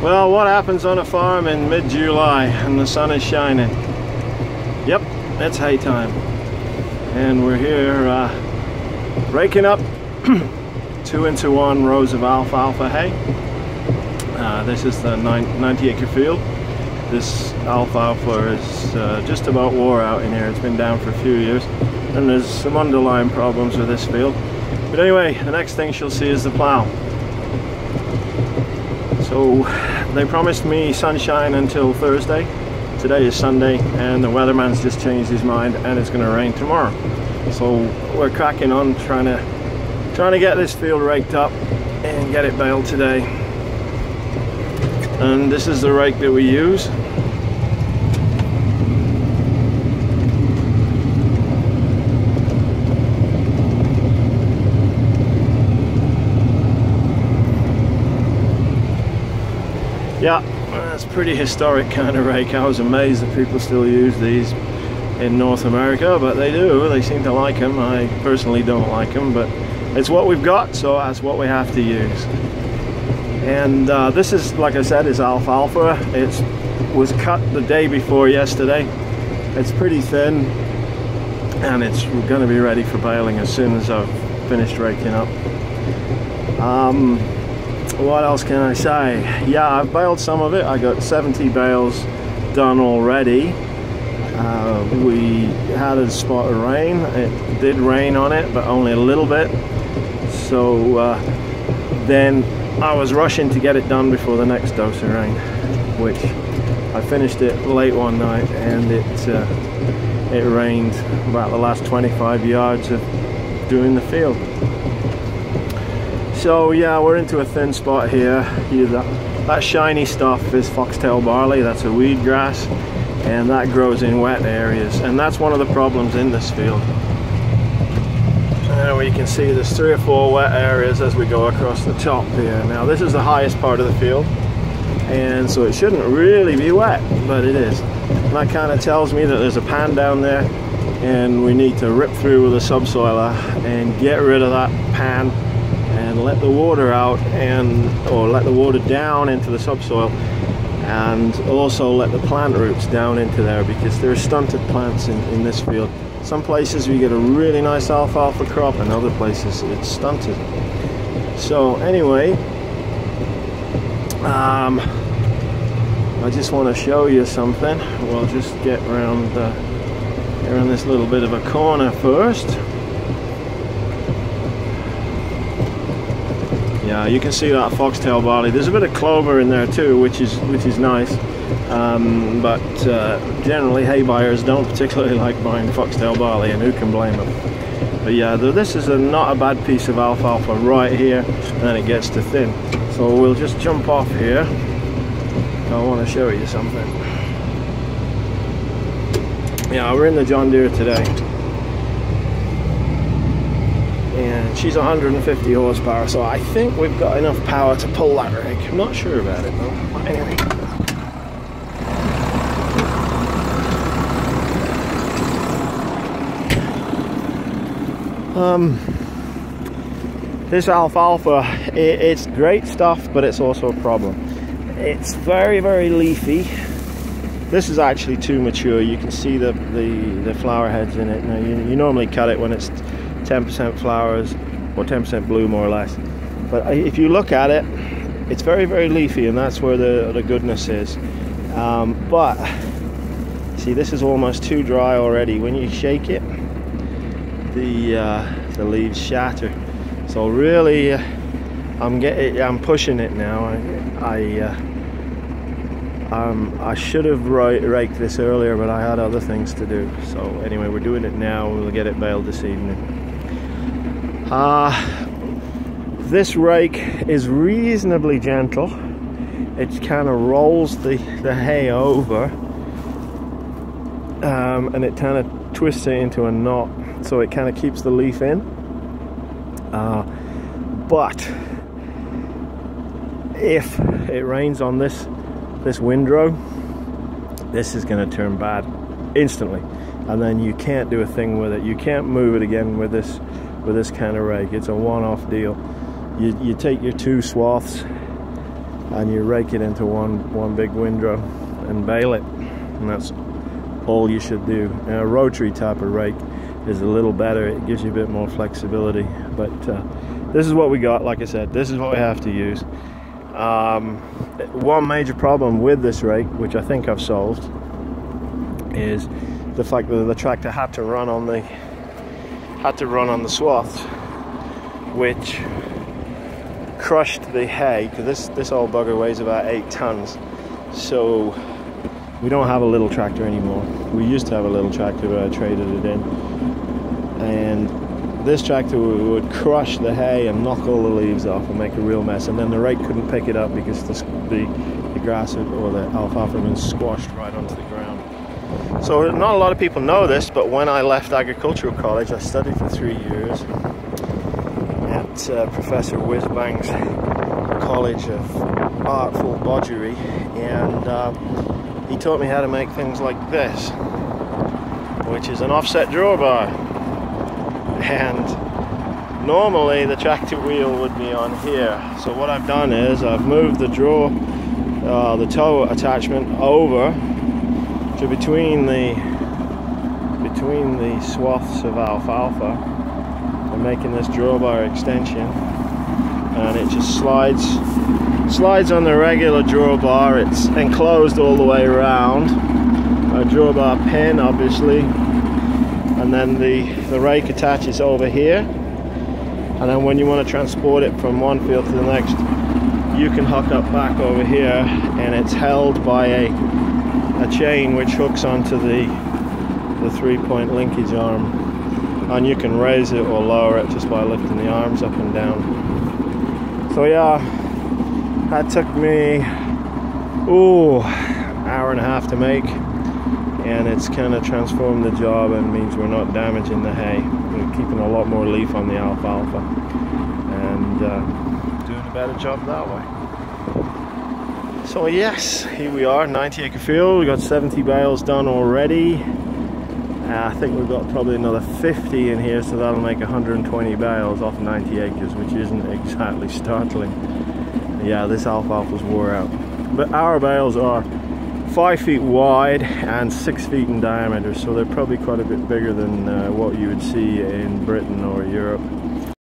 Well, what happens on a farm in mid-July and the sun is shining? Yep, it's hay time. And we're here raking up 2-into-1 rows of alfalfa hay. This is the 90-acre field. This alfalfa is just about wore out in here. It's been down for a few years, and there's some underlying problems with this field. But anyway, the next thing she'll see is the plow. So they promised me sunshine until Thursday. Today is Sunday, and the weatherman's just changed his mind, and it's going to rain tomorrow. So we're cracking on trying to get this field raked up and get it baled today. And this is the rake that we use. Yeah, that's a pretty historic kind of rake. I was amazed that people still use these in North America, but they do. They seem to like them. I personally don't like them, but it's what we've got, so that's what we have to use. And this is, like I said, is alfalfa. It was cut the day before yesterday. It's pretty thin, and it's going to be ready for baling as soon as I've finished raking up. What else can I say? Yeah, I've baled some of it. I got 70 bales done already. We had a spot of rain. It did rain on it, but only a little bit. So then I was rushing to get it done before the next dose of rain, which I finished it late one night, and it rained about the last 25 yards of doing the field. So yeah, we're into a thin spot here. That shiny stuff is foxtail barley. That's a weed grass, and that grows in wet areas, and that's one of the problems in this field. There you can see there's 3 or 4 wet areas as we go across the top here. Now this is the highest part of the field, and so it shouldn't really be wet, but it is. And that kind of tells me that there's a pan down there, and we need to rip through with a subsoiler and get rid of that pan and let the water out, or let the water down into the subsoil, and also let the plant roots down into there, because there are stunted plants in this field. Some places we get a really nice alfalfa crop, and other places it's stunted. So anyway, I just want to show you something. We'll just get around this little bit of a corner first. Yeah, you can see that foxtail barley. There's a bit of clover in there too, which is nice. But generally hay buyers don't particularly like buying foxtail barley, and who can blame them? But yeah, this is not a bad piece of alfalfa right here, and then it gets to thin. So we'll just jump off here. I want to show you something. Yeah, we're in the John Deere today, and she's 150 horsepower, so I think we've got enough power to pull that rake. I'm not sure about it though. But anyway. This alfalfa, it's great stuff, but it's also a problem. It's very, very leafy. This is actually too mature. You can see the flower heads in it. Now you normally cut it when it's 10% flowers or 10% blue, more or less. But if you look at it, it's very, very leafy, and that's where the goodness is. But see, this is almost too dry already. When you shake it, the leaves shatter. So really, I'm pushing it now. I should have raked this earlier, but I had other things to do. So anyway, we're doing it now. We'll get it baled this evening. This rake is reasonably gentle. It kind of rolls the hay over, and it kind of twists it into a knot, so it kind of keeps the leaf in. But if it rains on this windrow, this is going to turn bad instantly, and then you can't do a thing with it. You can't move it again with this kind of rake. It's a one-off deal. You take your 2 swaths, and you rake it into one big windrow and bale it, and that's all you should do. And a rotary type of rake is a little better, it gives you a bit more flexibility, but this is what we got. Like I said, this is what we have to use. One major problem with this rake, which I think I've solved, is the fact that the tractor had to run on the swaths, which crushed the hay, because this old bugger weighs about 8 tons. So we don't have a little tractor anymore. We used to have a little tractor, but I traded it in, and this tractor would crush the hay and knock all the leaves off and make a real mess, and then the rake couldn't pick it up because the grass or the alfalfa had been squashed right onto the ground. So not a lot of people know this, but when I left agricultural college, I studied for 3 years at Professor Whizbang's College of Artful Bodgery, and he taught me how to make things like this, which is an offset drawbar. And normally the tractor wheel would be on here, so what I've done is I've moved the toe attachment over to between the swaths of alfalfa. I'm making this drawbar extension, and it just slides on the regular drawbar. It's enclosed all the way around, a drawbar pin obviously, and then the rake attaches over here, and then when you want to transport it from one field to the next, you can hook up back over here, and it's held by a chain which hooks onto the 3-point linkage arm, and you can raise it or lower it just by lifting the arms up and down. So yeah, that took me hour and a half to make, and it's kind of transformed the job and means we're not damaging the hay. We're keeping a lot more leaf on the alfalfa and doing a better job that way. So yes, here we are, 90-acre field. We got 70 bales done already. I think we've got probably another 50 in here, so that'll make 120 bales off 90 acres, which isn't exactly startling. Yeah, this alfalfa's wore out. But our bales are 5 feet wide and 6 feet in diameter, so they're probably quite a bit bigger than what you would see in Britain or Europe.